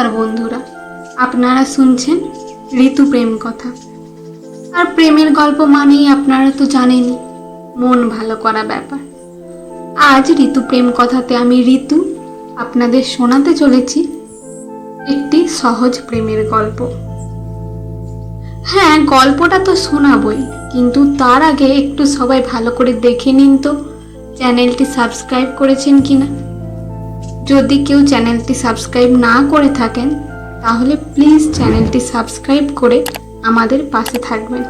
নমস্কার বন্ধুরা, আপনারা শুনছেন ঋতু প্রেম কথা। আর প্রেমের গল্প মানেই আপনারা তো জানেনই, মন ভালো করা ব্যাপার। আজ ঋতু প্রেম কথাতে আমি ঋতু আপনাদের শোনাতে চলেছি একটি সহজ প্রেমের গল্প। হ্যাঁ, গল্পটা তো শোনাবই, কিন্তু তার আগে একটু সবাই ভালো করে দেখে নিন তো চ্যানেলটি সাবস্ক্রাইব করেছেন কিনা। যদি কেউ চ্যানেলটি সাবস্ক্রাইব না করে থাকেন তাহলে প্লিজ চ্যানেলটি সাবস্ক্রাইব করে আমাদের পাশে থাকবেন।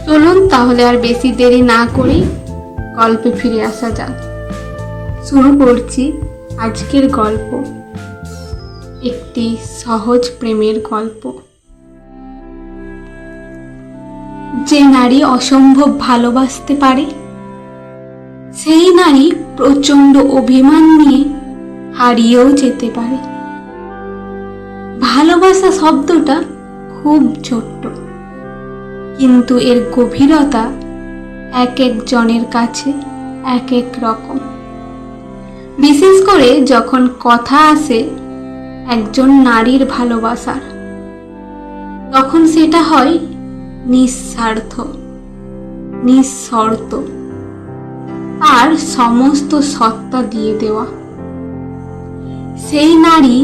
চলুন তাহলে আর বেশি দেরি না করেই গল্পে ফিরে আসা যাক। শুরু করছি আজকের গল্প, একটি সহজ প্রেমের গল্প। যে নারী অসম্ভব ভালোবাসতে পারে সেই নারী প্রচন্ড অভিমান নিয়ে হারিয়েও যেতে পারে। ভালোবাসা শব্দটা খুব ছোট্ট, কিন্তু এর গভীরতা এক একজনের কাছে এক এক রকম। বিশেষ করে যখন কথা আসে একজন নারীর ভালোবাসার, তখন সেটা হয় নিঃস্বার্থ, নিঃশর্ত আর সমস্ত সত্তা দিয়ে দেওয়া। সেই নারী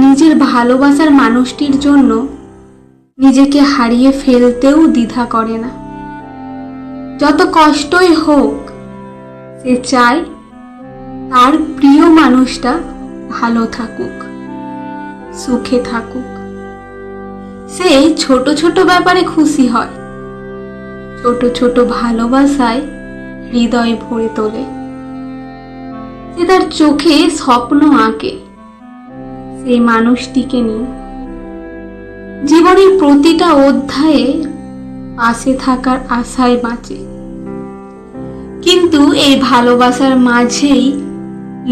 নিজের ভালোবাসার মানুষটির জন্য নিজেকে হারিয়ে ফেলতেও দ্বিধা করে না। যত কষ্টই হোক, সে চায় তার প্রিয় মানুষটা ভালো থাকুক, সুখে থাকুক। সে ছোট ছোট ব্যাপারে খুশি হয়, ছোট ছোট ভালোবাসায় হৃদয় ভরে তোলে। সে তার চোখে স্বপ্ন আঁকে সেই মানুষটিকে নিয়ে। জীবনের প্রতিটা অধ্যায়ে পাশে থাকার আশায় বাঁচে। কিন্তু এই ভালোবাসার মাঝেই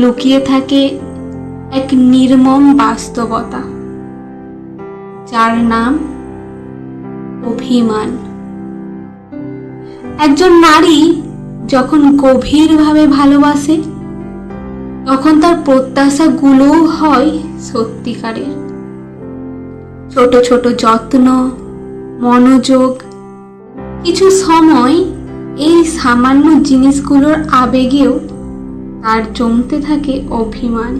লুকিয়ে থাকে এক নির্মম বাস্তবতা, যার নাম অভিমান। একজন নারী যখন গভীরভাবে ভালোবাসে, তখন তার প্রত্যাশাগুলোও হয় সত্যিকারের। ছোট ছোট যত্ন, মনোযোগ, কিছু সময় এই সামান্য জিনিসগুলোর আবেগেও তার জমতে থাকে অভিমান।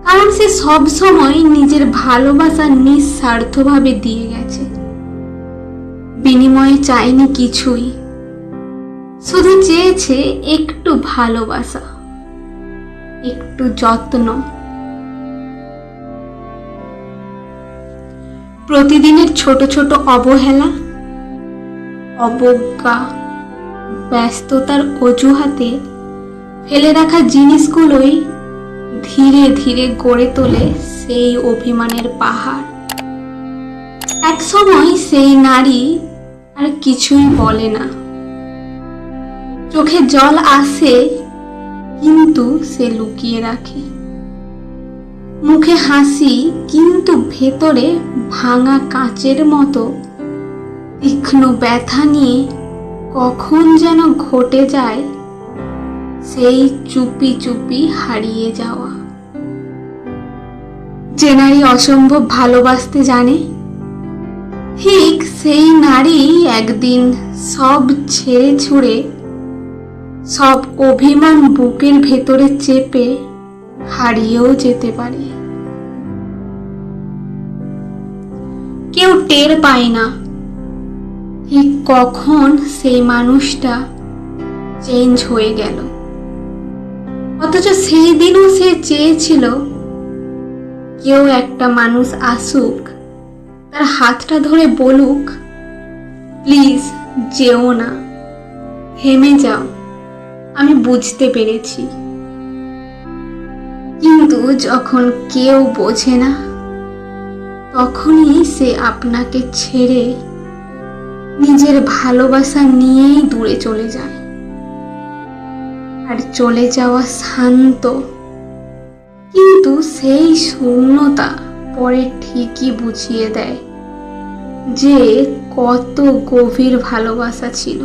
কারণ সে সব সময় নিজের ভালোবাসা নিঃস্বার্থভাবে দিয়ে গেছে, বিনিময়ে চায়নি কিছুই, শুধু চেয়েছে একটু ভালোবাসা, একটু যত্ন। প্রতিদিনের ছোট ছোট অবহেলা, অবজ্ঞা, ব্যস্ততার অজুহাতে ফেলে রাখা জিনিসগুলোই ধীরে ধীরে গড়ে তোলে সেই অভিমানের পাহাড়। এক সময় সেই নারী আর কিছুই বলে না, চোখে জল আসে কিন্তু সে লুকিয়ে রাখে, মুখে হাসি কিন্তু ভেতরে ভাঙা কাঁচের মতো তীক্ষ্ণ ব্যথা নিয়ে কখন যেন ঘটে যায় সেই চুপি চুপি হারিয়ে যাওয়া। যে নারী অসম্ভব ভালোবাসতে জানে, ঠিক সেই নারী একদিন সব ছেড়ে ছুড়ে, সব অভিমান বুকের ভেতরে চেপে হারিয়েও যেতে পারে। কেউ টের পায় না ঠিক কখন সেই মানুষটা চেঞ্জ হয়ে গেল, অথচ সেই দিনও সে চেয়েছিল কেউ একটা মানুষ আসুক, তার হাতটা ধরে বলুক, প্লিজ যেও না, থেমে যাও, আমি বুঝতে পেরেছি। কিন্তু যখন কেউ বোঝে না, তখনই সে আপনাকে ছেড়ে নিজের ভালোবাসা নিয়েই দূরে চলে যায়। আর চলে যাওয়া শান্ত, কিন্তু সেই শূন্যতা পরে ঠিকই বুঝিয়ে দেয় যে কত গভীর ভালোবাসা ছিল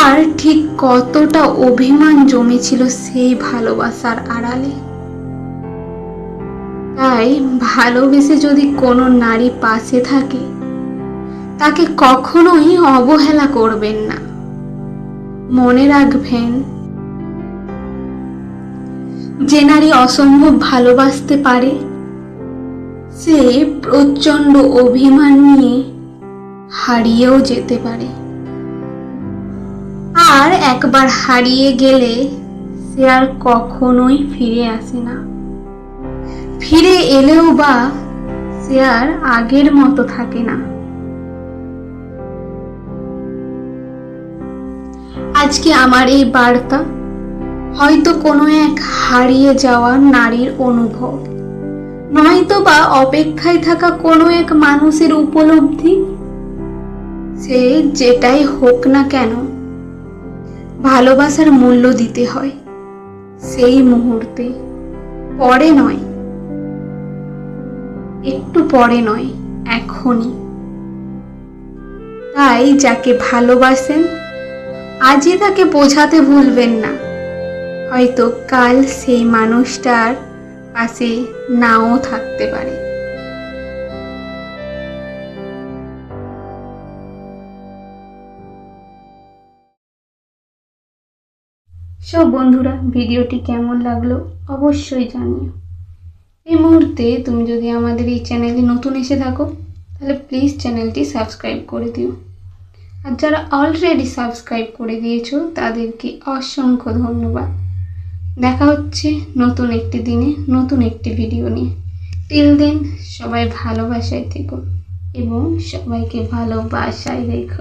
আর ঠিক কতটা অভিমান জমেছিল সেই ভালোবাসার আড়ালে। তাই ভালোবেসে যদি কোনো নারী পাশে থাকে তাকে কখনোই অবহেলা করবেন না। মনে রাখবেন, যে নারী অসম্ভব ভালোবাসতে পারে সে প্রচণ্ড অভিমান নিয়ে হারিয়েও যেতে পারে। আর একবার হারিয়ে গেলে সে আর কখনোই ফিরে আসে না। ফিরে এলেও বা সে আর আগের মতো থাকে না। আজকে আমার এই বার্তা হয়তো কোনো এক হারিয়ে যাওয়া নারীর অনুভব, নয়তো বা অপেক্ষায় থাকা কোনো এক মানুষের উপলব্ধি। সে যেটাই হোক না কেন, ভালোবাসার মূল্য দিতে হয় সেই মুহূর্তে, পরে নয়, একটু পরে নয়, এখনই। তাই যাকে ভালোবাসেন আজই তাকে বোঝাতে ভুলবেন না। হয়তো কাল সেই মানুষটার পাশে নাও থাকতে পারে। সব বন্ধুরা, ভিডিওটি কেমন লাগলো অবশ্যই জানিও। এই মুহূর্তে তুমি যদি আমাদের এই চ্যানেলে নতুন এসে থাকো তাহলে প্লিজ চ্যানেলটি সাবস্ক্রাইব করে দিও। আর যারা অলরেডি সাবস্ক্রাইব করে দিয়েছো তাদেরকে অসংখ্য ধন্যবাদ। দেখা হচ্ছে নতুন একটি দিনে নতুন একটি ভিডিও নিয়ে। টিল দেন সবাই ভালোবাসায় থেকো এবং সবাইকে ভালোবাসায় রেখো।